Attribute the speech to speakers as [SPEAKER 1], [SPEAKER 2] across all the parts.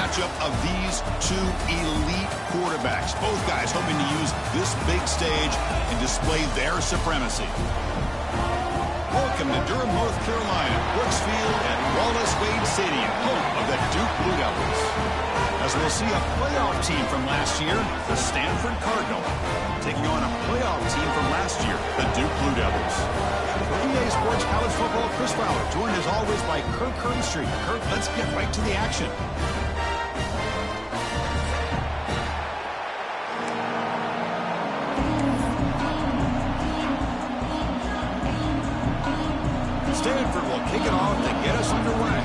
[SPEAKER 1] matchup of these two elite quarterbacks. Both guys hoping to use this big stage and display their supremacy. Welcome to Durham, North Carolina, Brooks Field at Wallace Wade Stadium, home of the Duke Blue Devils. As we'll see a playoff team from last year, the Stanford Cardinal, taking on a playoff team from last year, the Duke Blue Devils. For EA Sports College Football, Chris Fowler, joined as always by Kirk Herbstreit. Kirk, let's get right to the action. Stanford will kick it off to get us underway.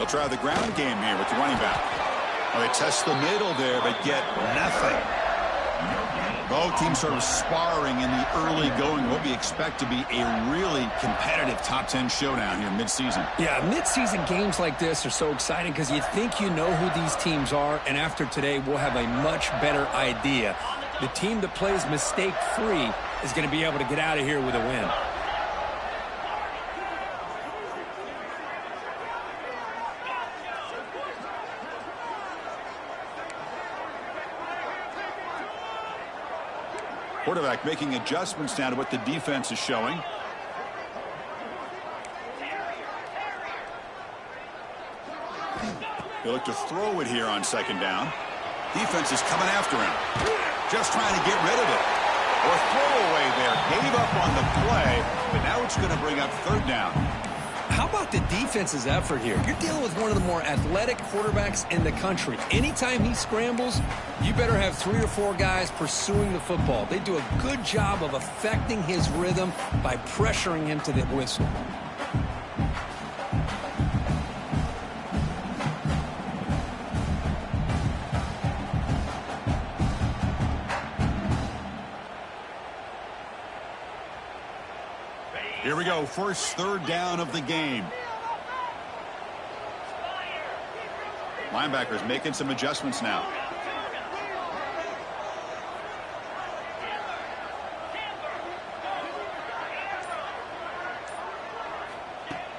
[SPEAKER 1] Try the ground game here with the running back. Well, they test the middle there, but get nothing. Both teams sort of sparring in the early going. What we expect to be a really competitive top 10 showdown here mid-season.
[SPEAKER 2] Yeah, mid-season games like this are so exciting because you think you know who these teams are, and after today, we'll have a much better idea. The team that plays mistake-free is going to be able to get out of here with a win.
[SPEAKER 1] Quarterback making adjustments now to what the defense is showing. They look to throw it here on second down. Defense is coming after him. Just trying to get rid of it. Or throw away there. Gave up on the play, but now it's going to bring up third down.
[SPEAKER 2] How about the defense's effort here? You're dealing with one of the more athletic quarterbacks in the country. Anytime he scrambles, you better have 3 or 4 guys pursuing the football. They do a good job of affecting his rhythm by pressuring him to the whistle.
[SPEAKER 1] Here we go, first third down of the game. Linebackers making some adjustments now.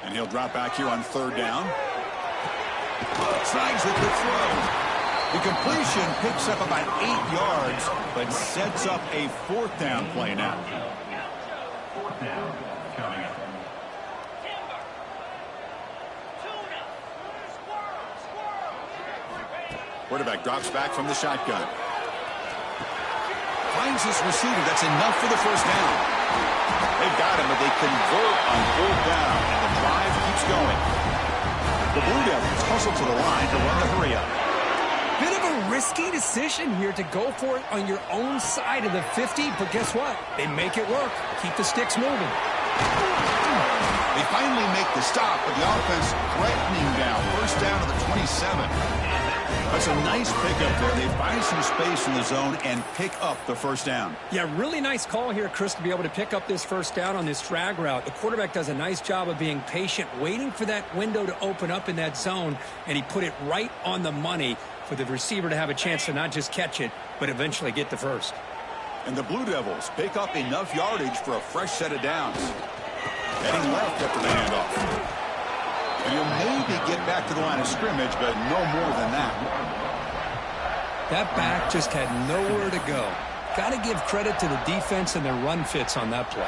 [SPEAKER 1] And he'll drop back here on third down. Tries with the throw. The completion picks up about 8 yards, but sets up a fourth down play now. Fourth down. Quarterback drops back from the shotgun. Finds his receiver. That's enough for the first down. They've got him, but they convert on fourth down, and the drive keeps going. The Blue Devils hustle to the line to run the hurry up.
[SPEAKER 2] Bit of a risky decision here to go for it on your own side of the 50, but guess what? They make it work. Keep the sticks moving.
[SPEAKER 1] They finally make the stop, but the offense threatening down. First down to the 27. That's a nice pickup there. They find some space in the zone and pick up the first down.
[SPEAKER 2] Yeah, really nice call here, Chris, to be able to pick up this first down on this drag route. The quarterback does a nice job of being patient, waiting for that window to open up in that zone, and he put it right on the money for the receiver to have a chance to not just catch it, but eventually get the first.
[SPEAKER 1] And the Blue Devils pick up enough yardage for a fresh set of downs. Heading left after the handoff. And he'll maybe get back to the line of scrimmage, but no more than that.
[SPEAKER 2] That back just had nowhere to go. Got to give credit to the defense and their run fits on that play.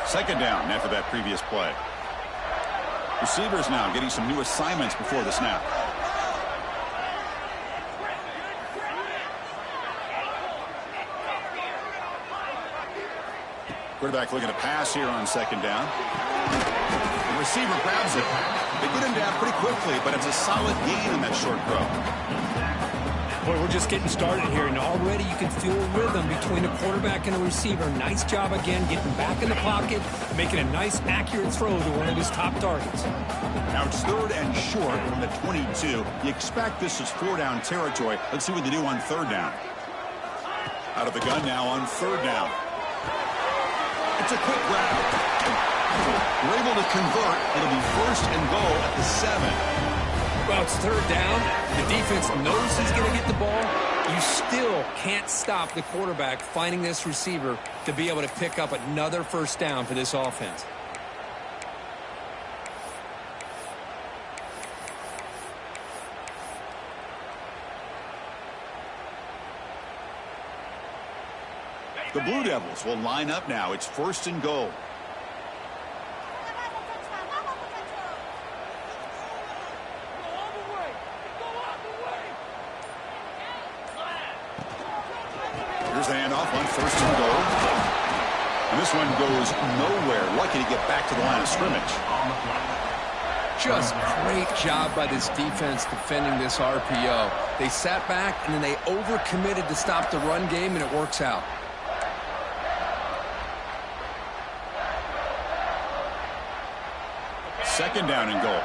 [SPEAKER 1] Second down after that previous play. Receivers now getting some new assignments before the snap. Quarterback looking to pass here on second down. The receiver grabs it. They get him down pretty quickly, but it's a solid gain on that short throw.
[SPEAKER 2] Boy, we're just getting started here, and already you can feel a rhythm between a quarterback and a receiver. Nice job again getting back in the pocket, making a nice, accurate throw to one of his top targets.
[SPEAKER 1] Now it's 3rd and short from the 22. You expect this is 4-down territory. Let's see what they do on 3rd down. Out of the gun now on 3rd down. It's a quick grab. We're able to convert. It'll be 1st and goal at the 7.
[SPEAKER 2] Well, it's 3rd down. The defense knows he's going to get the ball. You still can't stop the quarterback finding this receiver to be able to pick up another 1st down for this offense.
[SPEAKER 1] The Blue Devils will line up now. It's 1st and goal. Here's the handoff on 1st and goal. And this one goes nowhere. Lucky to get back to the line of scrimmage.
[SPEAKER 2] Just great job by this defense defending this RPO. They sat back and then they overcommitted to stop the run game, and it works out.
[SPEAKER 1] Second down and goal.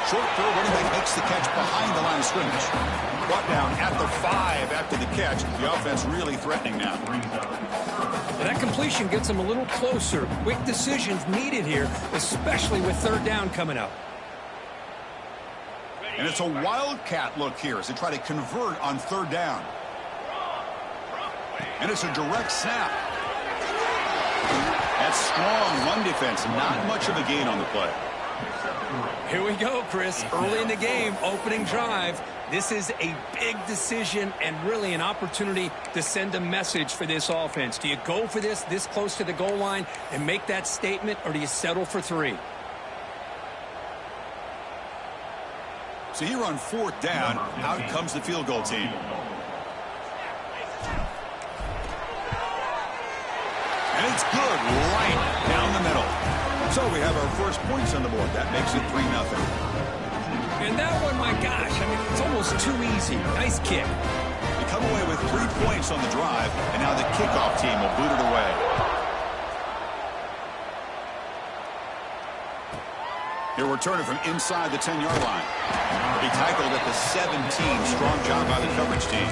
[SPEAKER 1] Short throw, running back makes the catch behind the line of scrimmage. Brought down at the 5 after the catch. The offense really threatening now.
[SPEAKER 2] And that completion gets them a little closer. Quick decisions needed here, especially with 3rd down coming up.
[SPEAKER 1] And it's a wildcat look here as they try to convert on 3rd down. And it's a direct snap. That's strong run defense. Not much of a gain on the play.
[SPEAKER 2] Here we go, Chris. Early in the game, opening drive. This is a big decision and really an opportunity to send a message for this offense. Do you go for this close to the goal line and make that statement, or do you settle for 3?
[SPEAKER 1] So here on 4th down, out comes the field goal team. And it's good right down the middle. So we have our first points on the board. That makes it 3-0.
[SPEAKER 2] And that one, my gosh, I mean, it's almost too easy. Nice kick.
[SPEAKER 1] They come away with 3 points on the drive, and now the kickoff team will boot it away. He'll return it from inside the 10-yard line. He'll be tackled at the 17. Strong job by the coverage team.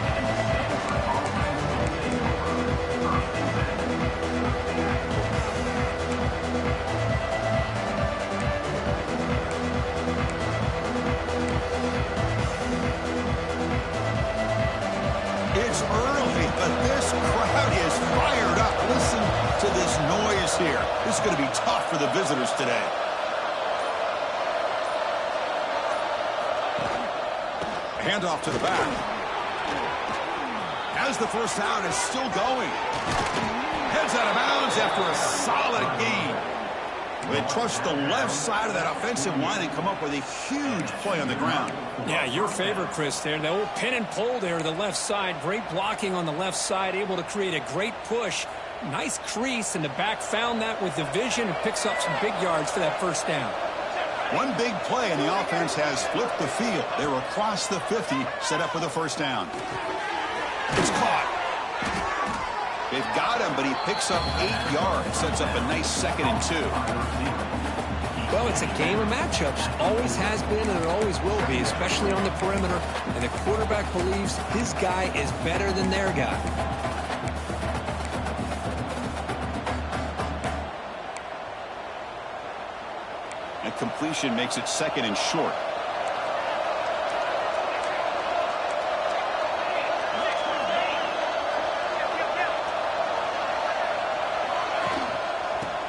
[SPEAKER 1] It's early, but this crowd is fired up. Listen to this noise here. This is going to be tough for the visitors today. Handoff to the back. As the first down is still going. Heads out of bounds after a solid gain. They trust the left side of that offensive line and come up with a huge play on the ground.
[SPEAKER 2] Yeah, your favorite, Chris, there. The old pin and pull there to the left side. Great blocking on the left side, able to create a great push. Nice crease, and the back found that with the vision and picks up some big yards for that first down.
[SPEAKER 1] One big play, and the offense has flipped the field. They're across the 50, set up with a first down. It's caught. They've got him, but he picks up 8 yards. Sets up a nice 2nd and 2.
[SPEAKER 2] Well, it's a game of matchups. Always has been, and it always will be, especially on the perimeter. And the quarterback believes his guy is better than their guy.
[SPEAKER 1] And completion makes it 2nd and short.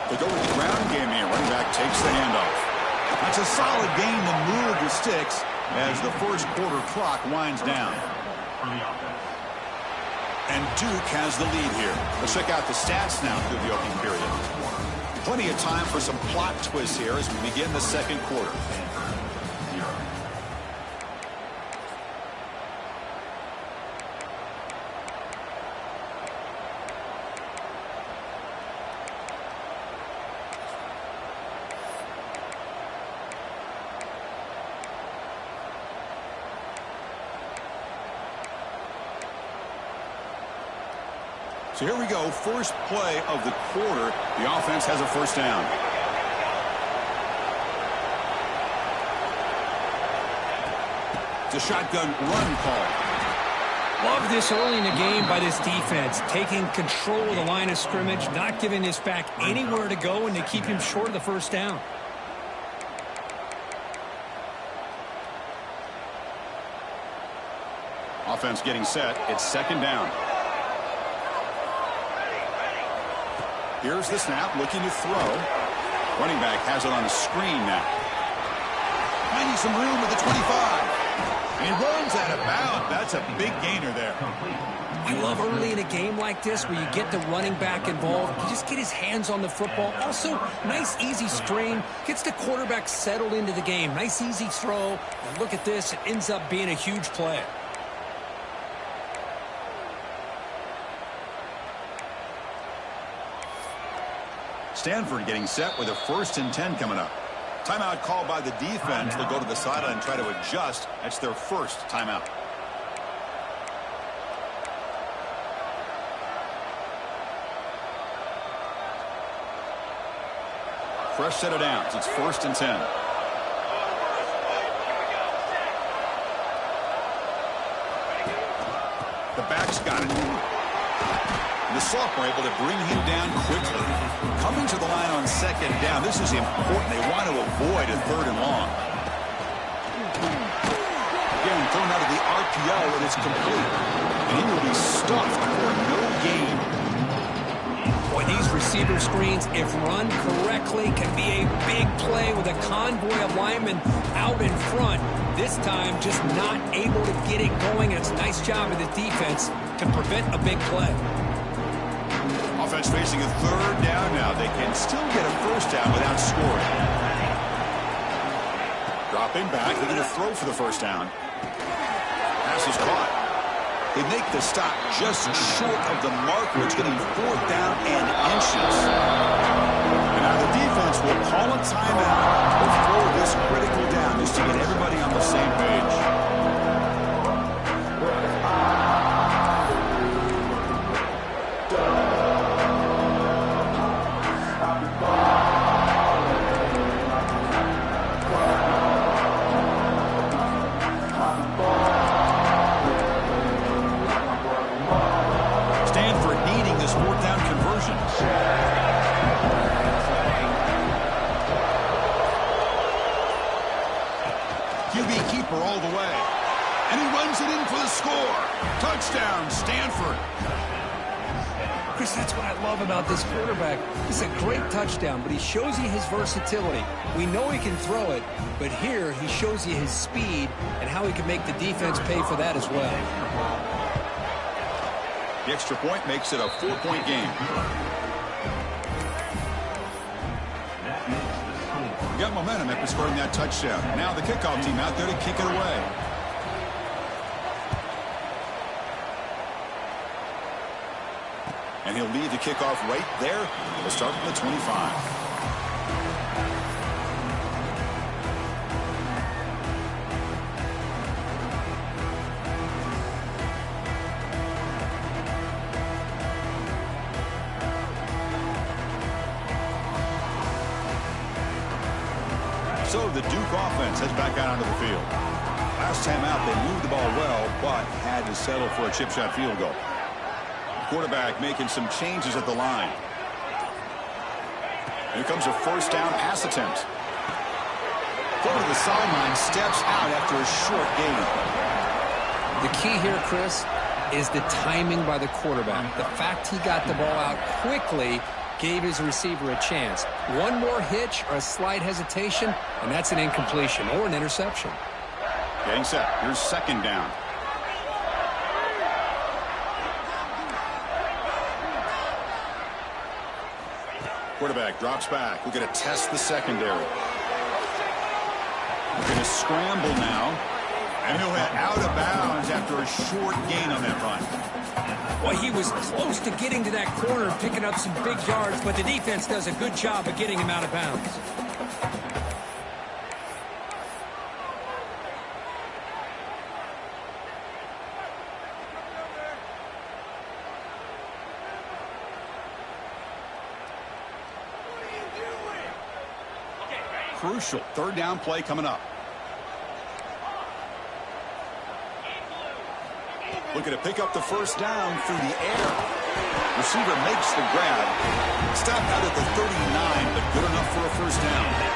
[SPEAKER 1] They go with the ground game here. Running back takes the handoff. That's a solid gain to move the sticks as the first quarter clock winds down. And Duke has the lead here. Let's check out the stats now through the opening period. Plenty of time for some plot twists here as we begin the second quarter. So here we go, first play of the quarter. The offense has a first down. It's a shotgun run call.
[SPEAKER 2] Love this early in the game by this defense, taking control of the line of scrimmage, not giving this back anywhere to go, and to keep him short of the first down.
[SPEAKER 1] Offense getting set. It's second down. Here's the snap, looking to throw. Running back has it on the screen now. Finding some room at the 25. And runs out of bounds. That's a big gainer there.
[SPEAKER 2] I love early in a game like this where you get the running back involved. You just get his hands on the football. Also, nice, easy screen. Gets the quarterback settled into the game. Nice, easy throw. And look at this. It ends up being a huge play.
[SPEAKER 1] Stanford getting set with a 1st and 10 coming up. Timeout called by the defense. They'll go to the sideline and try to adjust. That's their first timeout. Fresh set of downs. It's 1st and 10. The back's got it. The sophomore able to bring him down quickly. Coming to the line on second down. This is important. They want to avoid a 3rd and long. Again, thrown out of the RPO, and it's complete. And he will be stuffed for no gain.
[SPEAKER 2] Boy, these receiver screens, if run correctly, can be a big play with a convoy of linemen out in front. This time, just not able to get it going. It's a nice job of the defense to prevent a big play.
[SPEAKER 1] Offense facing a 3rd down now. They can still get a first down without scoring. Dropping back. They're going to throw for the first down. Pass is caught. They make the stop just short of the marker. It's going to be 4th down and inches. And now the defense will call a timeout before this critical down just to get everybody on the same page. QB keeper all the way. And he runs it in for the score. Touchdown, Stanford.
[SPEAKER 2] Chris, that's what I love about this quarterback. It's a great touchdown, but he shows you his versatility. We know he can throw it, but here he shows you his speed and how he can make the defense pay for that as well.
[SPEAKER 1] The extra point makes it a 4-point game. Got momentum after scoring that touchdown. Now the kickoff team out there to kick it away. And he'll lead the kickoff right there. We'll start from the 25. So the Duke offense heads back out onto the field. Last time out, they moved the ball well, but had to settle for a chip shot field goal. Quarterback making some changes at the line. Here comes a first down pass attempt. Go to the sideline, steps out after a short gain.
[SPEAKER 2] The key here, Chris, is the timing by the quarterback. The fact he got the ball out quickly gave his receiver a chance. One more hitch or a slight hesitation, and that's an incompletion or an interception.
[SPEAKER 1] Getting set. Here's second down. Quarterback drops back. We're going to test the secondary. We're going to scramble now. And he'll head out of bounds after a short gain on that run.
[SPEAKER 2] Well, he was close to getting to that corner, picking up some big yards, but the defense does a good job of getting him out of bounds.
[SPEAKER 1] crucial. Third down play coming up. Looking to pick up the first down through the air. Receiver makes the grab. Stop out at the 39, but good enough for a first down.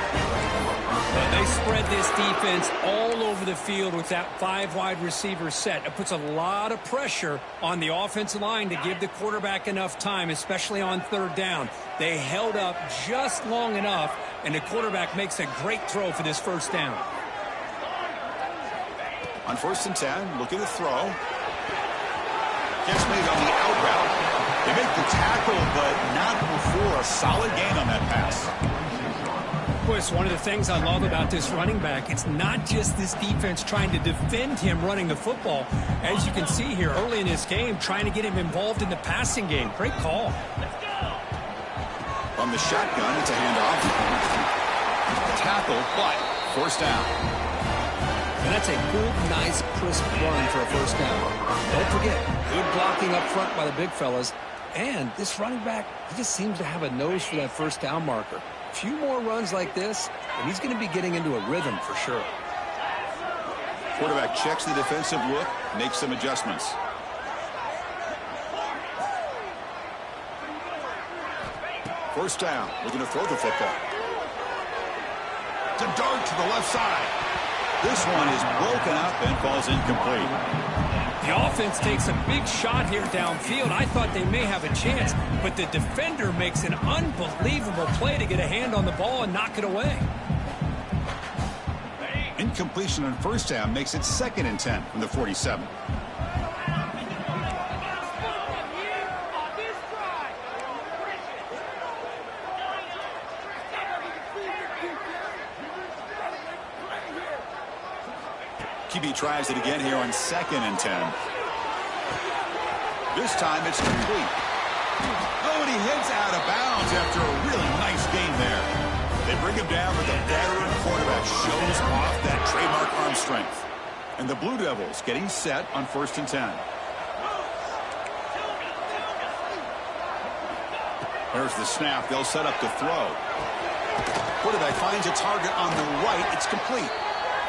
[SPEAKER 2] They spread this defense all over the field with that 5 wide receiver set. It puts a lot of pressure on the offensive line to give the quarterback enough time, especially on third down. They held up just long enough, and the quarterback makes a great throw for this first down.
[SPEAKER 1] On 1st and 10, looking to throw. Catch made on the out route. They make the tackle, but not before a solid gain on that pass.
[SPEAKER 2] Boy, it's one of the things I love about this running back. It's not just this defense trying to defend him running the football. As you can see here early in this game, trying to get him involved in the passing game. Great call.
[SPEAKER 1] From the shotgun, it's a handoff. Tackle, but first down.
[SPEAKER 2] And that's a good, nice, crisp run for a first down. Don't forget, good blocking up front by the big fellas. And this running back, he just seems to have a nose for that first down marker. A few more runs like this, and he's going to be getting into a rhythm for sure.
[SPEAKER 1] Quarterback checks the defensive look, makes some adjustments. First down, looking to throw the football. To dart to the left side. This one is broken up and falls incomplete.
[SPEAKER 2] The offense takes a big shot here downfield. I thought they may have a chance, but the defender makes an unbelievable play to get a hand on the ball and knock it away.
[SPEAKER 1] Incompletion on first down makes it 2nd and 10 from the 47. QB tries it again here on 2nd and 10. This time it's complete. Oh, and he heads out of bounds after a really nice game there. They bring him down, but the veteran quarterback shows off that trademark arm strength. And the Blue Devils getting set on 1st and 10. There's the snap. They'll set up to throw. Quarterback finds a target on the right. It's complete.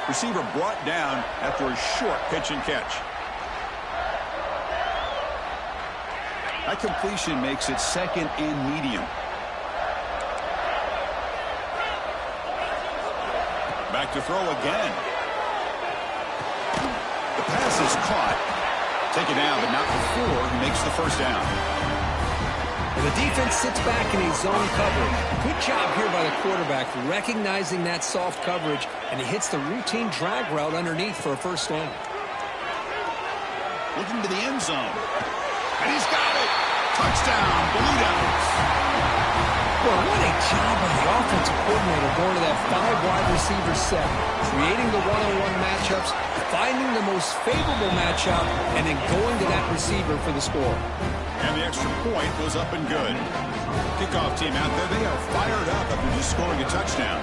[SPEAKER 1] Receiver brought down after a short pitch and catch. That completion makes it 2nd and medium. Back to throw again. The pass is caught. Taken down, but not before he makes the first down.
[SPEAKER 2] And the defense sits back in a zone coverage. Good job here by the quarterback recognizing that soft coverage, and he hits the routine drag route underneath for a first down.
[SPEAKER 1] Looking to the end zone. And he's got it. Touchdown, Blue Devils.
[SPEAKER 2] Well, what a job by the offensive coordinator going to that 5 wide receiver set, creating the one-on-one matchups, finding the most favorable matchup, and then going to that receiver for the score.
[SPEAKER 1] And the extra point goes up and good. Kickoff team out there, they are fired up after just scoring a touchdown.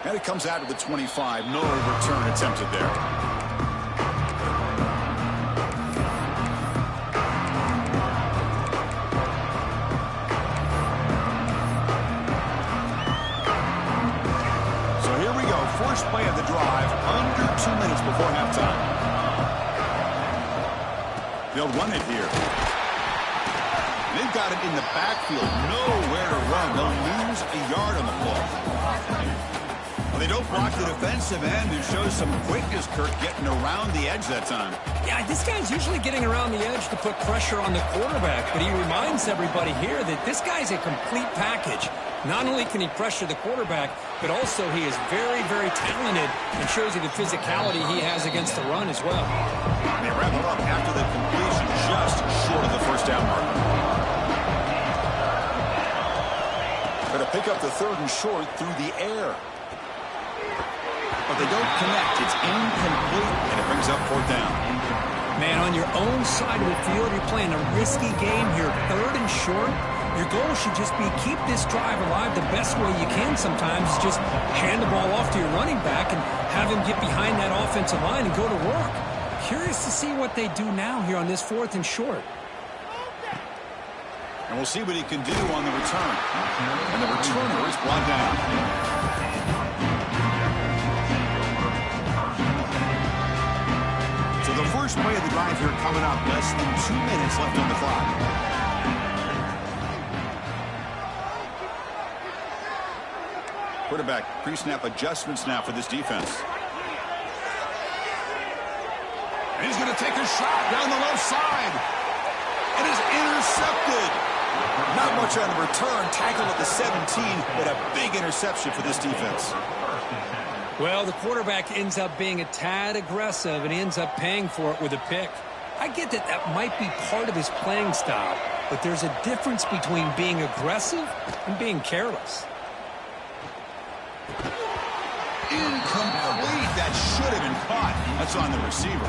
[SPEAKER 1] And it comes out to the 25. No return attempted there. First play of the drive, under 2 minutes before halftime. They'll run it here. They've got it in the backfield, nowhere to run. They'll lose a yard on the play. Well, they don't block the defensive end, who shows some quickness, Kirk, getting around the edge that time.
[SPEAKER 2] Yeah, this guy's usually getting around the edge to put pressure on the quarterback, but he reminds everybody here that this guy's a complete package. Not only can he pressure the quarterback, but also he is very, very talented and shows you the physicality he has against the run as well.
[SPEAKER 1] They wrap it up after the completion, just short of the first down mark. Going to pick up the 3rd and short through the air. But they don't connect. It's incomplete, and it brings up 4th down.
[SPEAKER 2] Man, on your own side of the field, you're playing a risky game here. 3rd and short. Your goal should just be keep this drive alive the best way you can sometimes. Just hand the ball off to your running back and have him get behind that offensive line and go to work. Curious to see what they do now here on this 4th and short.
[SPEAKER 1] And we'll see what he can do on the return. And the returner is brought down. So the first play of the drive here coming up. Less than 2 minutes left on the clock. Quarterback pre-snap adjustments now for this defense. And he's going to take a shot down the left side. It is intercepted. Not much on the return. Tackled at the 17, but a big interception for this defense.
[SPEAKER 2] Well, the quarterback ends up being a tad aggressive, and he ends up paying for it with a pick. I get that that might be part of his playing style, but there's a difference between being aggressive and being careless.
[SPEAKER 1] Incomplete. That should have been caught. That's on the receiver.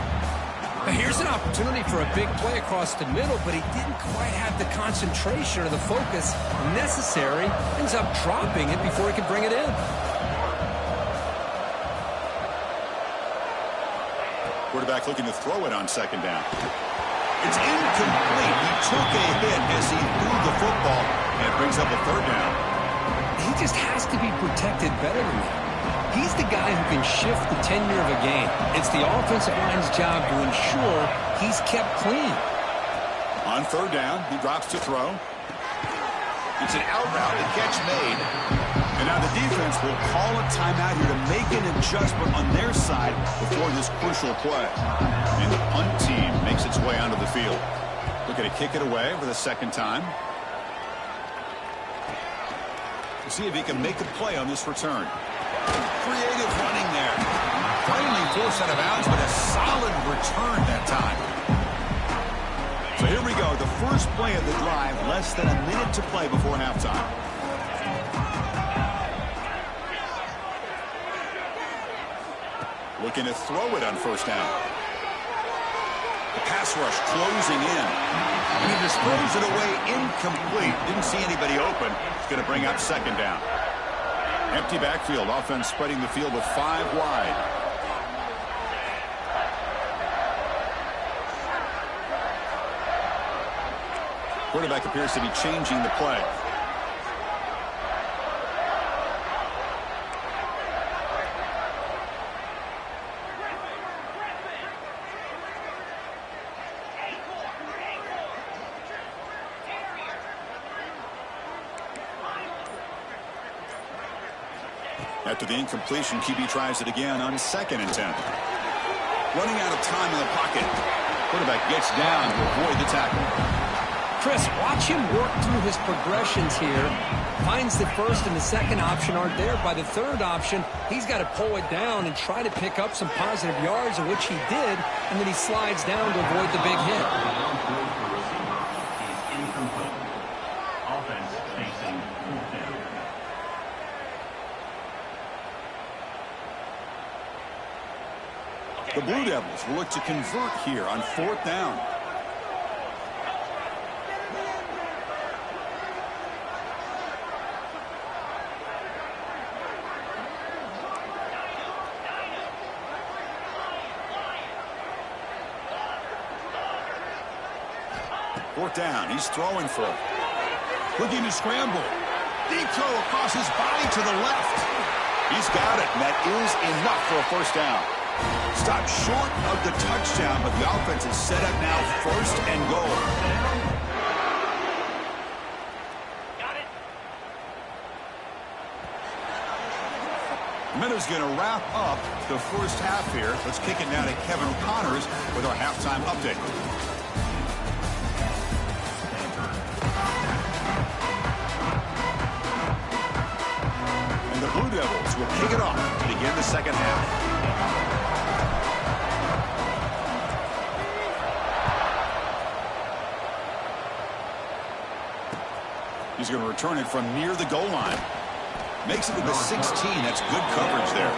[SPEAKER 2] Now here's an opportunity for a big play across the middle, but he didn't quite have the concentration or the focus necessary. Ends up dropping it before he could bring it in.
[SPEAKER 1] Quarterback looking to throw it on second down. It's incomplete. He took a hit as he threw the football, and it brings up a third down.
[SPEAKER 2] He just has to be protected better than that. He's the guy who can shift the tenure of a game. It's the offensive line's job to ensure he's kept clean.
[SPEAKER 1] On third down, he drops to throw. It's an out route, a catch made. And now the defense will call a timeout here to make an adjustment on their side before this crucial play. And the punt team makes its way onto the field. Looking to kick it away for the second time. We'll see if he can make a play on this return. Creative running there. Finally forced out of bounds, but a solid return that time. So here we go. The first play of the drive. Less than a minute to play before halftime. Looking to throw it on first down. The pass rush closing in. And he just throws it away incomplete. Didn't see anybody open. It's going to bring up second down. Empty backfield. Offense spreading the field with 5 wide. Quarterback appears to be changing the play. After the incompletion, QB tries it again on second and 10. Running out of time in the pocket. Quarterback gets down to avoid the tackle.
[SPEAKER 2] Chris, watch him work through his progressions here. Finds the first and the second option aren't there. By the third option, he's got to pull it down and try to pick up some positive yards, of which he did, and then he slides down to avoid the big hit. The Blue Devils will look to convert here on fourth down. Fourth down. He's throwing for it. Looking to scramble. Deep throw across his body to the left. He's got it, and that is enough for a first down. Stopped short of the touchdown, but the offense is set up now first and goal.
[SPEAKER 3] Got it.
[SPEAKER 1] Minuta's going to wrap up the first half here. Let's kick it now to Kevin Connors with our halftime update. And the Blue Devils will kick it off to begin the second half. He's going to return it from near the goal line. Makes it to the 16. That's good coverage there.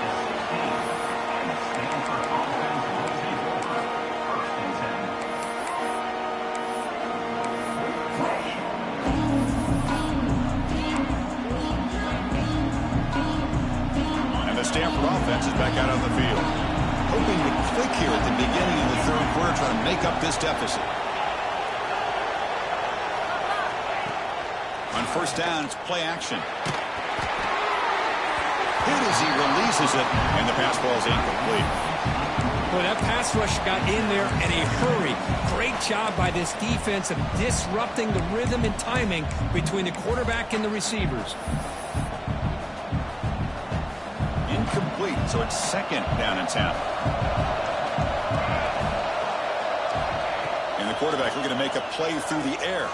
[SPEAKER 1] And the Stanford offense is back out on the field. Hoping to click here at the beginning of the third quarter, trying to make up this deficit. first down, it's play action. Hit as he releases it, and the pass ball is incomplete.
[SPEAKER 2] Well, that pass rush got in there in a hurry. Great job by this defense of disrupting the rhythm and timing between the quarterback and the receivers.
[SPEAKER 1] Incomplete, so it's second down and 10. And the quarterback looking to make a play through the air.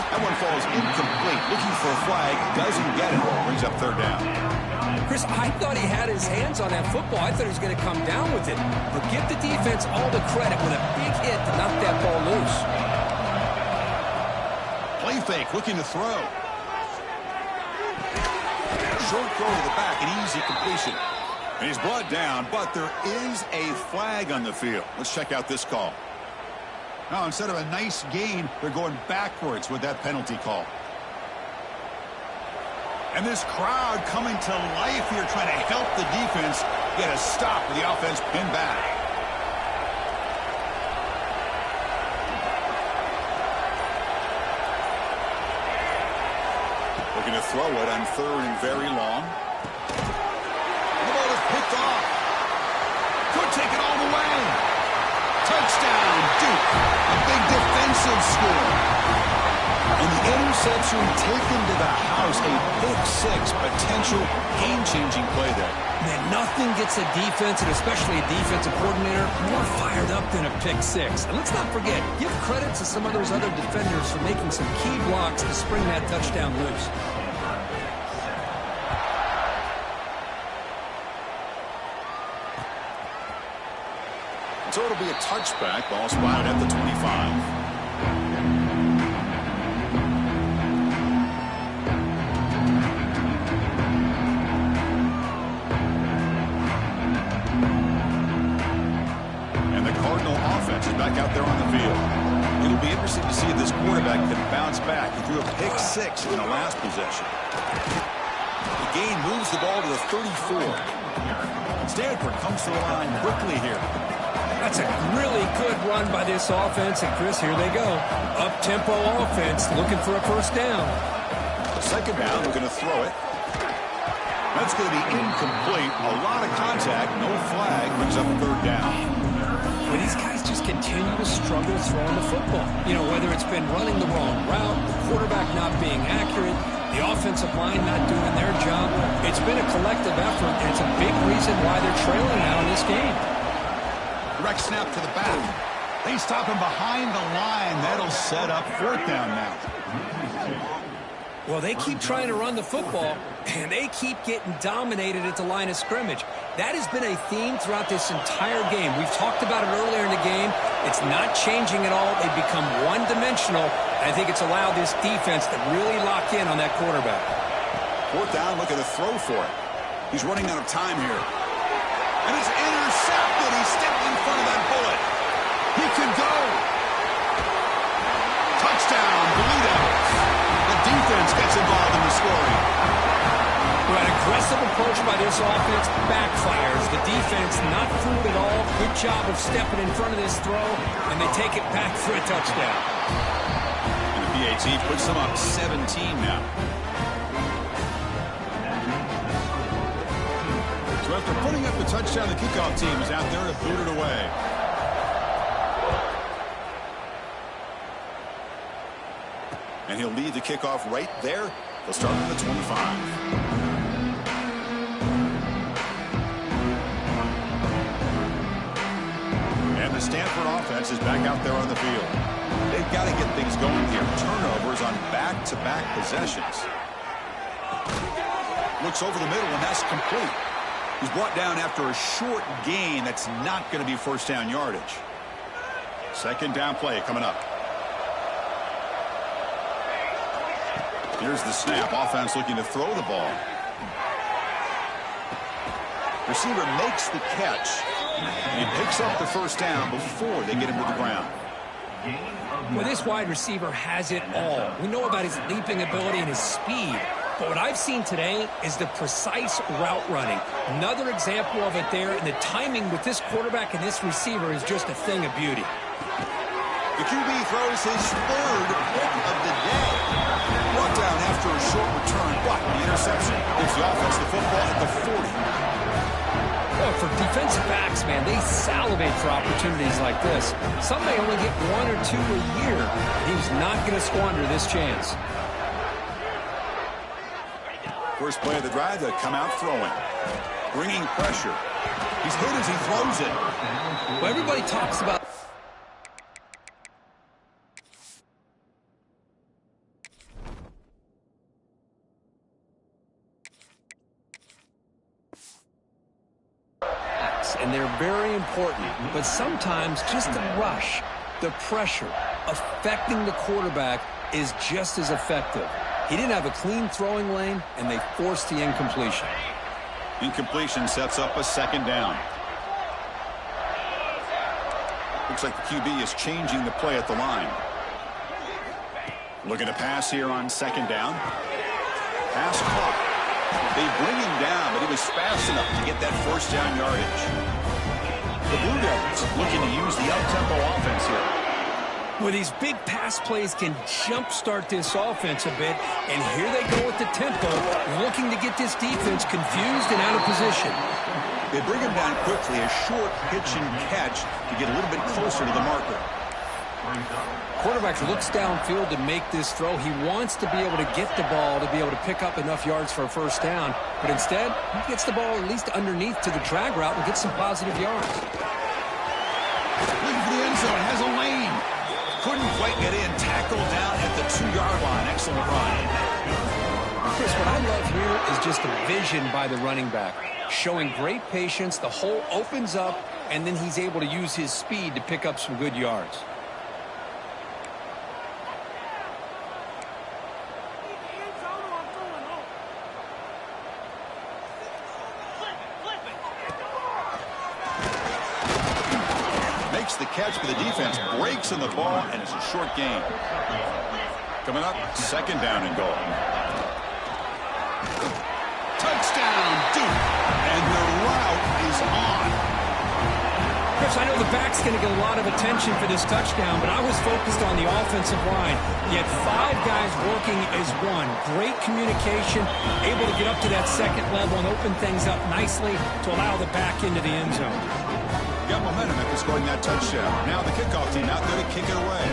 [SPEAKER 1] That one falls incomplete. Looking for a flag, doesn't get it. Brings up third down.
[SPEAKER 2] Chris, I thought he had his hands on that football. I thought he was going to come down with it. But give the defense all the credit with a big hit to knock that ball loose.
[SPEAKER 1] Play fake, looking to throw. Short throw to the back, an easy completion. And he's brought down, but there is a flag on the field. Let's check out this call. Now, instead of a nice gain, they're going backwards with that penalty call. And this crowd coming to life here, trying to help the defense get a stop with the offense pinned back. Looking to throw it on third and very long. The ball is picked off. Could take it all the way. Touchdown, Duke. A big defensive score. And the interception taken to the house. A pick six, potential game-changing play there.
[SPEAKER 2] Man, nothing gets a defense, and especially a defensive coordinator, more fired up than a pick six. And let's not forget, give credit to some of those other defenders for making some key blocks to spring that touchdown loose.
[SPEAKER 1] So it'll be a touchback. Ball spotted at the 25. And the Cardinal offense is back out there on the field. It'll be interesting to see if this quarterback can bounce back. He threw a pick six in the last possession. The gain moves the ball to the 34. Stanford comes to the line quickly here.
[SPEAKER 2] That's a really good run by this offense, and Chris, here they go. Up-tempo offense, looking for a first down.
[SPEAKER 1] Second down, looking to throw it. That's going to be incomplete. A lot of contact, no flag, brings up third down.
[SPEAKER 2] Well, these guys just continue to struggle throwing the football. You know, whether it's been running the wrong route, the quarterback not being accurate, the offensive line not doing their job. It's been a collective effort, and it's a big reason why they're trailing now in this game.
[SPEAKER 1] Direct snap to the back. They stop him behind the line. That'll set up fourth down now.
[SPEAKER 2] Well, they keep trying to run the football, and they keep getting dominated at the line of scrimmage. That has been a theme throughout this entire game. We've talked about it earlier in the game. It's not changing at all. They've become one-dimensional. I think it's allowed this defense to really lock in on that quarterback.
[SPEAKER 1] Fourth down, looking to throw for it. He's running out of time here. And it's intercepted. He stepped in front of that bullet. He could go. Touchdown, Blue Devils. The defense gets involved in the scoring.
[SPEAKER 2] Well, an aggressive approach by this offense backfires. The defense not fooled at all. Good job of stepping in front of this throw, and they take it back for a touchdown.
[SPEAKER 1] And the PAT puts them up 17 now. So after putting up the touchdown, the kickoff team is out there to boot it away. And he'll lead the kickoff right there. They'll start from the 25. And the Stanford offense is back out there on the field. They've got to get things going here. Turnovers on back-to-back possessions. Looks over the middle, and that's complete. He's brought down after a short gain. That's not going to be first down yardage. Second down play coming up. Here's the snap. Offense looking to throw the ball. Receiver makes the catch. And he picks up the first down before they get him to the ground.
[SPEAKER 2] Well, this wide receiver has it all. We know about his leaping ability and his speed. But what I've seen today is the precise route running. Another example of it there, and the timing with this quarterback and this receiver is just a thing of beauty.
[SPEAKER 1] The QB throws his third pick of the day. down after a short return, but the interception gives the offense the football at the 40.
[SPEAKER 2] Well, for defensive backs, man, they salivate for opportunities like this. Some may only get 1 or 2 a year. He's not going to squander this chance.
[SPEAKER 1] First play of the drive to come out throwing. Bringing pressure. He's hit as he throws it.
[SPEAKER 2] Well, everybody talks about and they're very important, but sometimes just the rush, the pressure, affecting the quarterback is just as effective. He didn't have a clean throwing lane, and they forced the incompletion.
[SPEAKER 1] Incompletion sets up a second down. Looks like the QB is changing the play at the line. Looking to pass here on second down. Pass caught. They bring him down, but he was fast enough to get that first down yardage. The Blue Devils looking to use the up-tempo offense here.
[SPEAKER 2] Well, these big pass plays can jumpstart this offense a bit, and here they go with the tempo, looking to get this defense confused and out of position.
[SPEAKER 1] They bring him down quickly, a short pitch and catch to get a little bit closer to the marker.
[SPEAKER 2] Quarterback looks downfield to make this throw. He wants to be able to get the ball to be able to pick up enough yards for a first down, but instead, he gets the ball at least underneath to the drag route and gets some positive yards.
[SPEAKER 1] Looking for the end zone, has a lane. Couldn't quite get in, tackled down at the 2-yard line. Excellent run.
[SPEAKER 2] Chris, what I love here is just the vision by the running back. Showing great patience, the hole opens up, and then he's able to use his speed to pick up some good yards.
[SPEAKER 1] The catch, but the defense breaks in the ball, and it's a short gain. Coming up, second down and goal. Touchdown, Duke, and the route is on.
[SPEAKER 2] Chris, I know the back's going to get a lot of attention for this touchdown, but I was focused on the offensive line. You had 5 guys working as one. Great communication, able to get up to that second level and open things up nicely to allow the back into the end zone.
[SPEAKER 1] Got momentum after scoring that touchdown. Now the kickoff team out there to kick it away.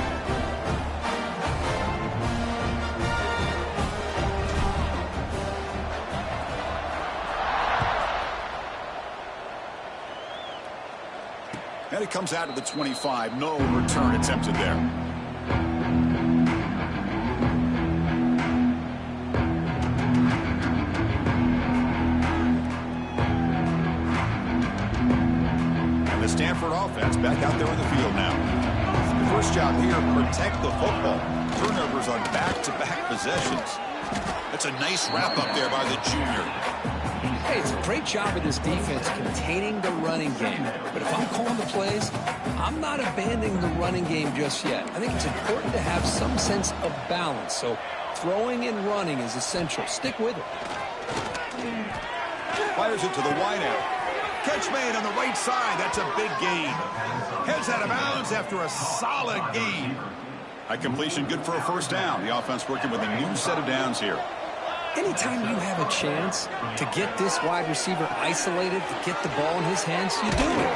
[SPEAKER 1] And it comes out of the 25. No return attempted there. Stanford offense back out there in the field now. The first job here, protect the football. Turnovers on back-to-back possessions. That's a nice wrap up there by the junior.
[SPEAKER 2] Hey, it's a great job of this defense containing the running game. But if I'm calling the plays, I'm not abandoning the running game just yet. I think it's important to have some sense of balance. So throwing and running is essential. Stick with it.
[SPEAKER 1] Fires it to the wideout. Catch made on the right side. That's a big gain. Heads out of bounds after a solid gain. A completion good for a first down. The offense working with a new set of downs here.
[SPEAKER 2] Anytime you have a chance to get this wide receiver isolated, to get the ball in his hands, you do it.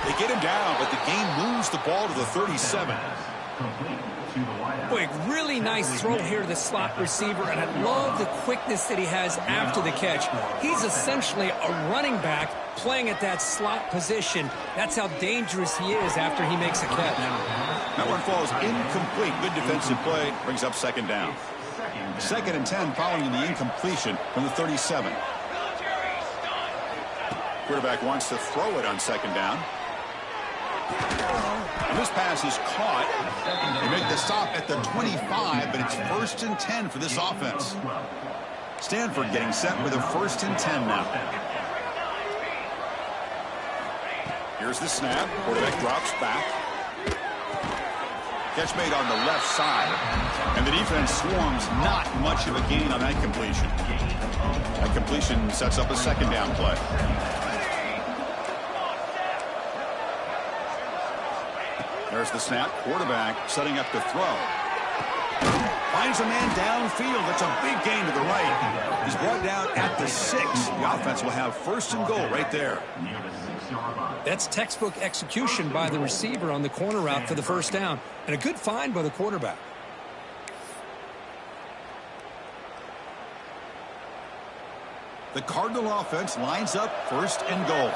[SPEAKER 1] They get him down, but the gain moves the ball to the 37.
[SPEAKER 2] Boy, really nice throw here to the slot receiver, and I love the quickness that he has after the catch. He's essentially a running back playing at that slot position. That's how dangerous he is after he makes a catch.
[SPEAKER 1] That one falls incomplete. Good defensive play. Brings up second down. Second and 10 following the incompletion from the 37. Quarterback wants to throw it on second down. And this pass is caught. They make the stop at the 25, but it's first and 10 for this offense. Stanford getting set with a first and 10 now. Here's the snap. Quarterback drops back. Catch made on the left side. And the defense swarms not much of a gain on that completion. That completion sets up a second down play. There's the snap. Quarterback setting up to throw. Finds a man downfield. That's a big gain to the right. He's brought down at the 6. The offense will have first and goal right there.
[SPEAKER 2] That's textbook execution by the receiver on the corner route for the first down. And a good find by the quarterback.
[SPEAKER 1] The Cardinal offense lines up first and goal.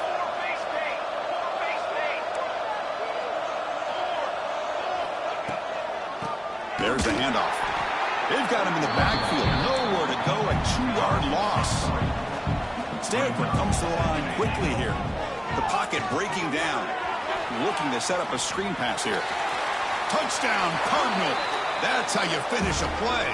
[SPEAKER 1] There's the handoff. They've got him in the backfield. Nowhere to go. A 2-yard loss. Stanford comes to the line quickly here. The pocket breaking down. Looking to set up a screen pass here. Touchdown, Cardinal. That's how you finish a play.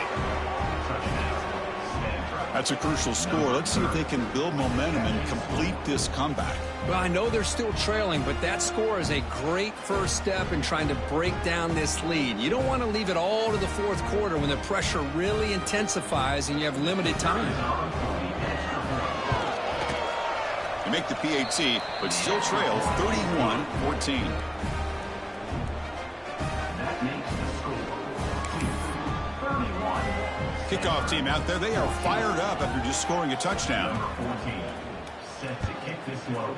[SPEAKER 1] That's a crucial score. Let's see if they can build momentum and complete this comeback.
[SPEAKER 2] Well, I know they're still trailing, but that score is a great first step in trying to break down this lead. You don't want to leave it all to the fourth quarter when the pressure really intensifies and you have limited time.
[SPEAKER 1] They make the PAT, but still trail 31-14. Kickoff team out there, they are fired up after just scoring a touchdown.
[SPEAKER 3] Set to kick this one.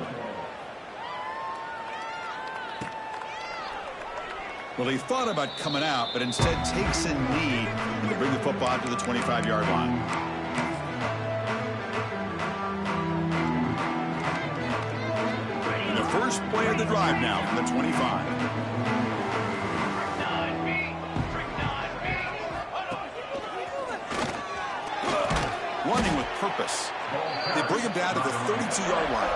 [SPEAKER 1] Well, he thought about coming out, but instead takes a knee to bring the football out to the 25-yard line. And the first play of the drive now from the 25. Running with purpose. They bring him down to the 32-yard line.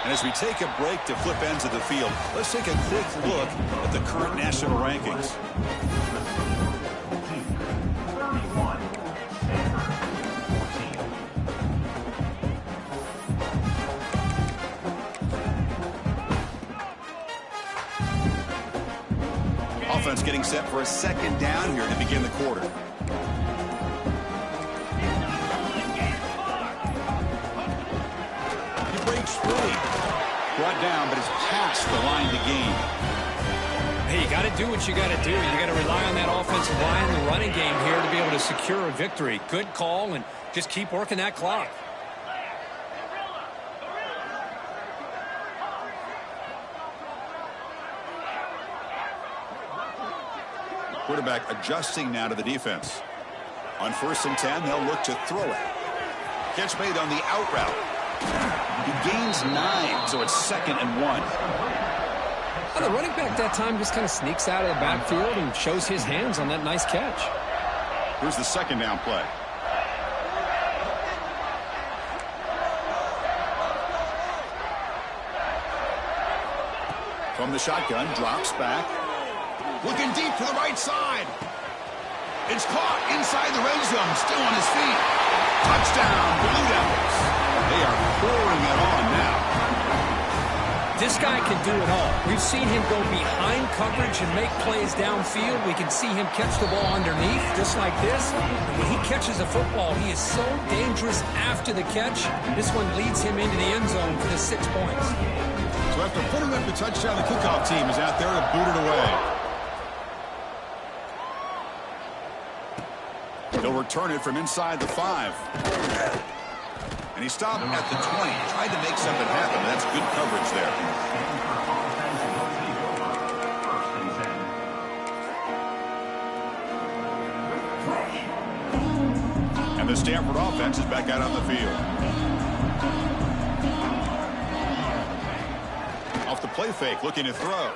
[SPEAKER 1] And as we take a break to flip ends of the field, let's take a quick look at the current national rankings. Offense getting set for a second down here to begin the quarter. He breaks free. Brought down, but is past the line to gain.
[SPEAKER 2] Hey, you got to do what you got to do. You got to rely on that offensive line, the running game here to be able to secure a victory. Good call, and just keep working that clock.
[SPEAKER 1] Quarterback adjusting now to the defense. On 1st and 10, they'll look to throw it. Catch made on the out route. He gains 9, so it's 2nd and 1.
[SPEAKER 2] And the running back that time just kind of sneaks out of the backfield and shows his hands on that nice catch.
[SPEAKER 1] Here's the second down play. From the shotgun, drops back. Looking deep to the right side. It's caught inside the red zone. Still on his feet. Touchdown, Blue Devils. They are pouring it on now.
[SPEAKER 2] This guy can do it all. We've seen him go behind coverage and make plays downfield. We can see him catch the ball underneath, just like this. When he catches a football, he is so dangerous after the catch. This one leads him into the end zone for the 6 points.
[SPEAKER 1] So after putting up the touchdown, the kickoff team is out there to boot it away. They'll return it from inside the 5. And he stopped at the 20. Tried to make something happen. That's good coverage there. And the Stanford offense is back out on the field. Off the play fake, looking to throw.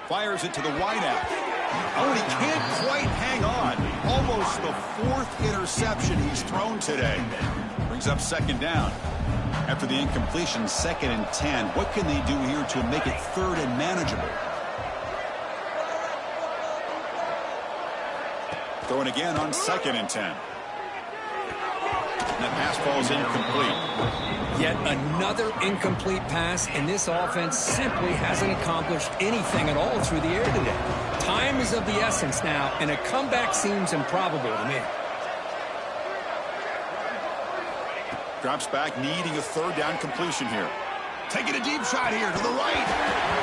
[SPEAKER 1] Fires it to the wideout. Oh, he can't quite hang on. Almost the 4th interception he's thrown today. Brings up 2nd down. After the incompletion, 2nd and 10. What can they do here to make it 3rd and manageable? Throwing again on 2nd and 10. And that pass falls incomplete.
[SPEAKER 2] Yet another incomplete pass, and this offense simply hasn't accomplished anything at all through the air today. Time is of the essence now, and a comeback seems improbable to me.
[SPEAKER 1] Drops back, needing a third down completion here. Taking a deep shot here to the right.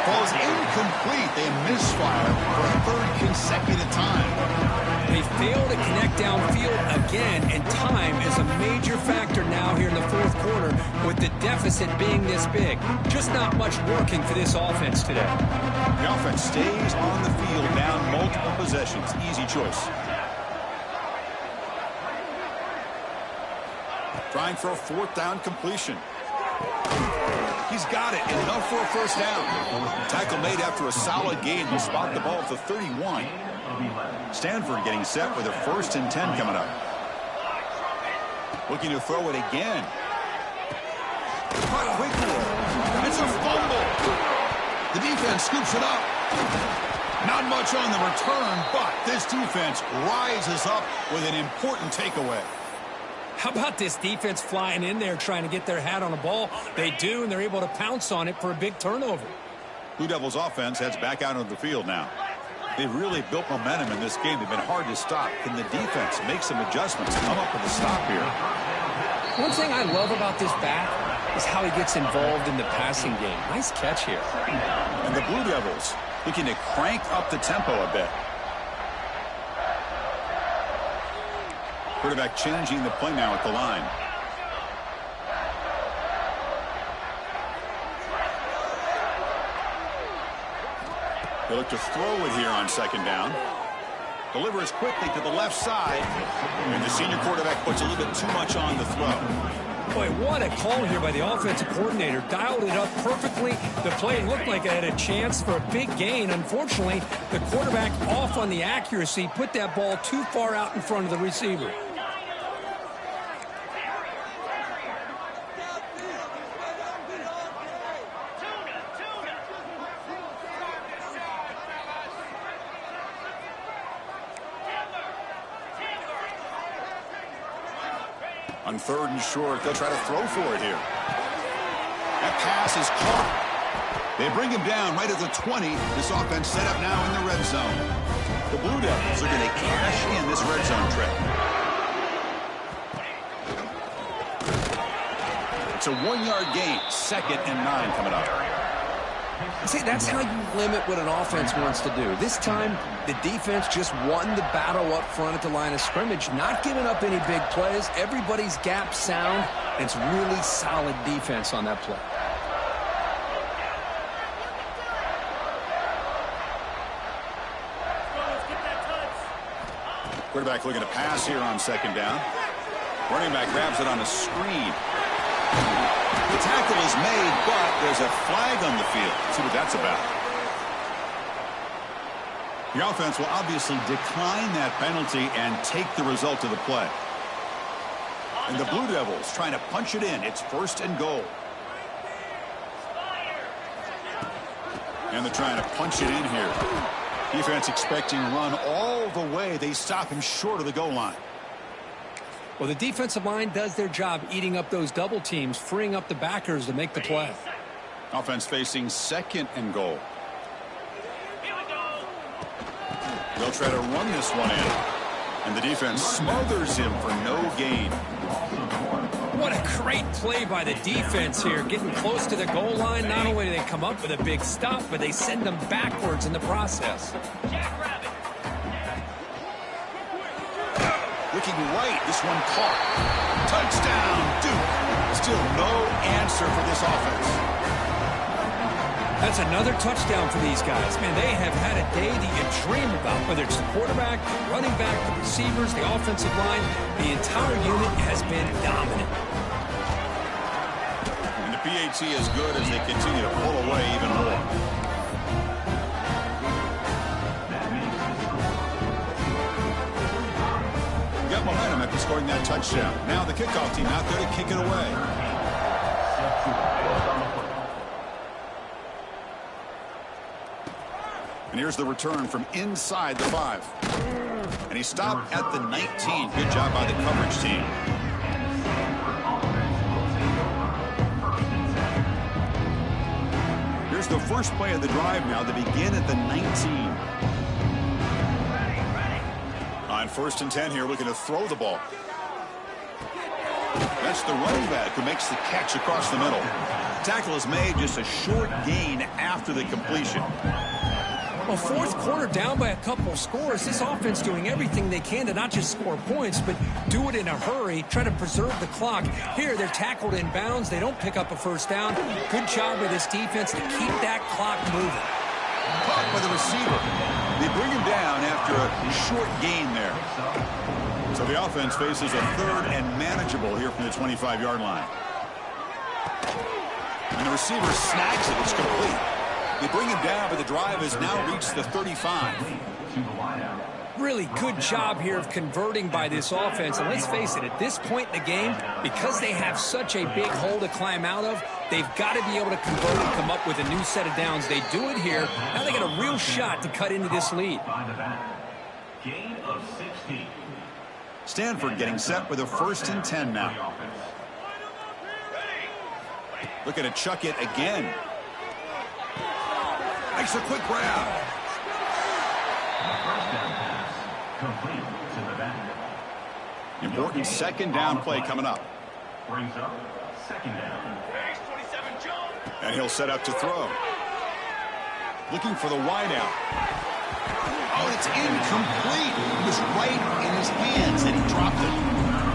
[SPEAKER 1] Falls incomplete. They misfire for a third consecutive time.
[SPEAKER 2] They fail to connect downfield again, and time is a major factor now here in the fourth quarter with the deficit being this big. Just not much working for this offense today.
[SPEAKER 1] The offense stays on the field, down multiple possessions. Easy choice. Trying for a fourth down completion. He's got it. Enough for a first down. Tackle made after a solid gain. Will spot the ball at the 31. Stanford getting set with a 1st and 10 coming up. Looking to throw it again. Caught quickly. It's a fumble. The defense scoops it up. Not much on the return, but this defense rises up with an important takeaway.
[SPEAKER 2] How about this defense flying in there trying to get their hat on the ball? They do, and they're able to pounce on it for a big turnover.
[SPEAKER 1] Blue Devils offense heads back out onto the field now. They've really built momentum in this game. They've been hard to stop. Can the defense make some adjustments and come up with a stop here?
[SPEAKER 2] One thing I love about this back is how he gets involved in the passing game. Nice catch here.
[SPEAKER 1] And the Blue Devils looking to crank up the tempo a bit. Quarterback changing the play now at the line. They look to throw it here on 2nd down. Delivers quickly to the left side. And the senior quarterback puts a little bit too much on the throw.
[SPEAKER 2] Boy, what a call here by the offensive coordinator. Dialed it up perfectly. The play looked like it had a chance for a big gain. Unfortunately, the quarterback off on the accuracy, put that ball too far out in front of the receiver.
[SPEAKER 1] On 3rd and short, they'll try to throw for it here. That pass is caught. They bring him down right at the 20. This offense set up now in the red zone. The Blue Devils are going to cash in this red zone trip. It's a 1-yard gain. 2nd and 9 coming up.
[SPEAKER 2] See, that's how you limit what an offense wants to do. This time, the defense just won the battle up front at the line of scrimmage, not giving up any big plays. Everybody's gap sound. It's really solid defense on that play.
[SPEAKER 1] Quarterback looking to pass here on 2nd down. Running back grabs it on a screen. The tackle is made, but there's a flag on the field. Let's see what that's about. The offense will obviously decline that penalty and take the result of the play. And the Blue Devils trying to punch it in. It's 1st and goal. And they're trying to punch it in here. Defense expecting a run all the way. They stop him short of the goal line.
[SPEAKER 2] Well, the defensive line does their job eating up those double teams, freeing up the backers to make the play.
[SPEAKER 1] Offense facing 2nd and goal. They'll try to run this one in. And the defense smothers him for no gain.
[SPEAKER 2] What a great play by the defense here. Getting close to the goal line, not only do they come up with a big stop, but they send them backwards in the process.
[SPEAKER 1] Looking right, this one caught. Touchdown, Duke. Still no answer for this offense.
[SPEAKER 2] That's another touchdown for these guys. Man, they have had a day that you dream about, whether it's the quarterback, the running back, the receivers, the offensive line. The entire unit has been dominant.
[SPEAKER 1] And the PAT is good as they continue to pull away even more. Got momentum after scoring that touchdown. Now the kickoff team out there to kick it away. And here's the return from inside the 5. And he stopped at the 19. Good job by the coverage team. Here's the first play of the drive now. They begin at the 19. On 1st and 10 here, looking to throw the ball. That's the running back who makes the catch across the middle. Tackle is made, just a short gain after the completion.
[SPEAKER 2] Well, fourth quarter down by a couple scores. This offense doing everything they can to not just score points, but do it in a hurry, try to preserve the clock. Here, they're tackled in bounds. They don't pick up a first down. Good job by this defense to keep that clock moving.
[SPEAKER 1] Caught by the receiver. They bring him down after a short gain there. So the offense faces a third and manageable here from the 25-yard line. And the receiver snags it. It's complete. They bring him down, but the drive has now reached the 35.
[SPEAKER 2] Really good job here of converting by this offense. And let's face it, at this point in the game, because they have such a big hole to climb out of, they've got to be able to convert and come up with a new set of downs. They do it here. Now they got a real shot to cut into this lead.
[SPEAKER 3] Gain of 16.
[SPEAKER 1] Stanford getting set with a 1st and 10 now. Looking to chuck it again. Makes a quick grab.
[SPEAKER 3] First down pass. Complete to the back.
[SPEAKER 1] Important 2nd down play coming up.
[SPEAKER 3] Brings up 2nd down.
[SPEAKER 1] And he'll set up to throw. Looking for the wideout. Oh, it's incomplete. It was right in his hands, and he dropped it.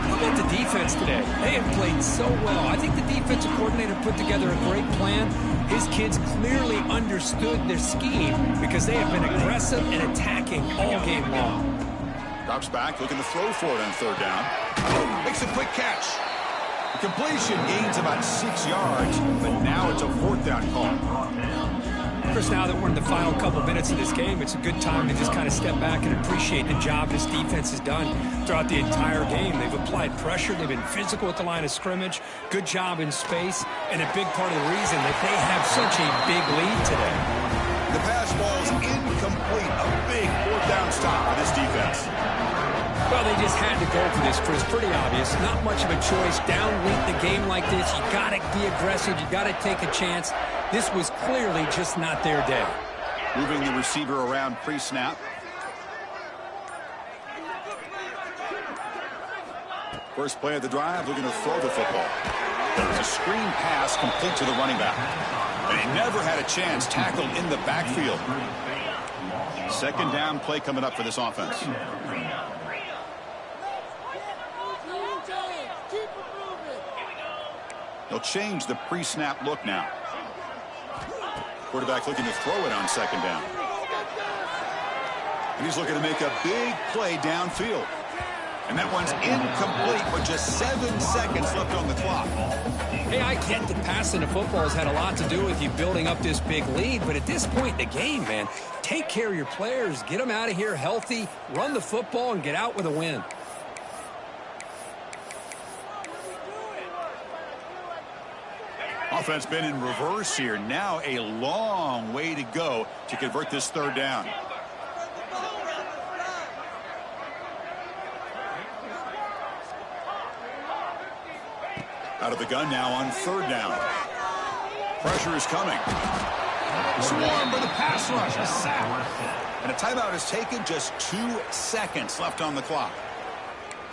[SPEAKER 2] How about the defense today? They have played so well. I think the defensive coordinator put together a great plan. His kids clearly understood their scheme because they have been aggressive and attacking all game long.
[SPEAKER 1] Drops back, looking to throw for it on 3rd down. Oh, makes a quick catch. The completion gains about 6 yards, but now it's a 4th down call.
[SPEAKER 2] Chris, now that we're in the final couple minutes of this game, it's a good time to just kind of step back and appreciate the job this defense has done throughout the entire game. They've applied pressure. They've been physical at the line of scrimmage. Good job in space. And a big part of the reason that they have such a big lead today.
[SPEAKER 1] The pass ball is incomplete. A big 4th down stop for this defense.
[SPEAKER 2] Well, they just had to go for this, Chris. Pretty obvious. Not much of a choice. Down late in the game like this, you got to be aggressive. You got to take a chance. This was clearly just not their day.
[SPEAKER 1] Moving the receiver around pre-snap. First play of the drive, looking to throw the football. There's a screen pass complete to the running back. And he never had a chance, tackled in the backfield. 2nd down play coming up for this offense. They'll change the pre-snap look now. Quarterback looking to throw it on 2nd down. And he's looking to make a big play downfield. And that one's incomplete with just 7 seconds left on the clock.
[SPEAKER 2] Hey, I get that passing the football has had a lot to do with you building up this big lead, but at this point in the game, man, take care of your players, get them out of here healthy, run the football, and get out with a win.
[SPEAKER 1] Offense been in reverse here. Now a long way to go to convert this 3rd down. Out of the gun now on 3rd down. Pressure is coming. Swarm for the pass rush. A sack. And a timeout is taken. Just 2 seconds left on the clock.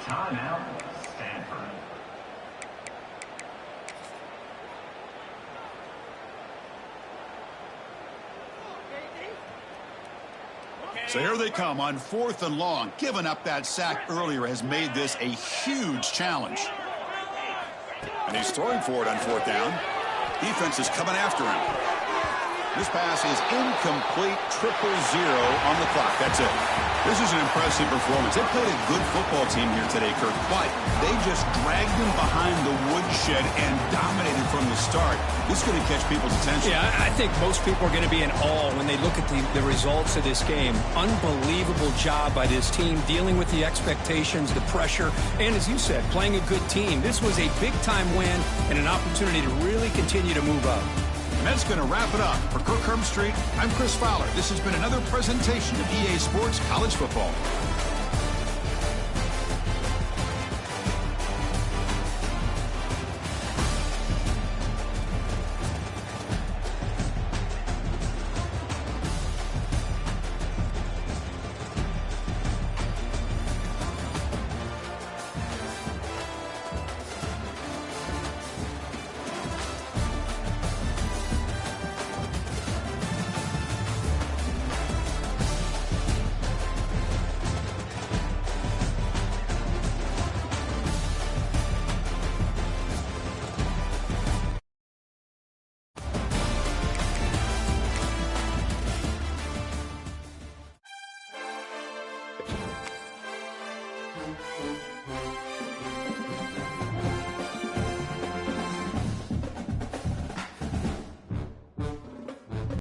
[SPEAKER 3] Timeout, Stanford.
[SPEAKER 1] So here they come on 4th and long. Giving up that sack earlier has made this a huge challenge. And he's throwing for it on 4th down. Defense is coming after him. This pass is incomplete, 0-0 on the clock. That's it. This is an impressive performance. They played a good football team here today, Kirk, but they just dragged them behind the woodshed and dominated from the start. This is going to catch people's attention.
[SPEAKER 2] Yeah, I think most people are going to be in awe when they look at the results of this game. Unbelievable job by this team, dealing with the expectations, the pressure, and as you said, playing a good team. This was a big-time win and an opportunity to really continue to move up.
[SPEAKER 1] And that's going to wrap it up. For Kirk Street, I'm Chris Fowler. This has been another presentation of EA Sports College Football.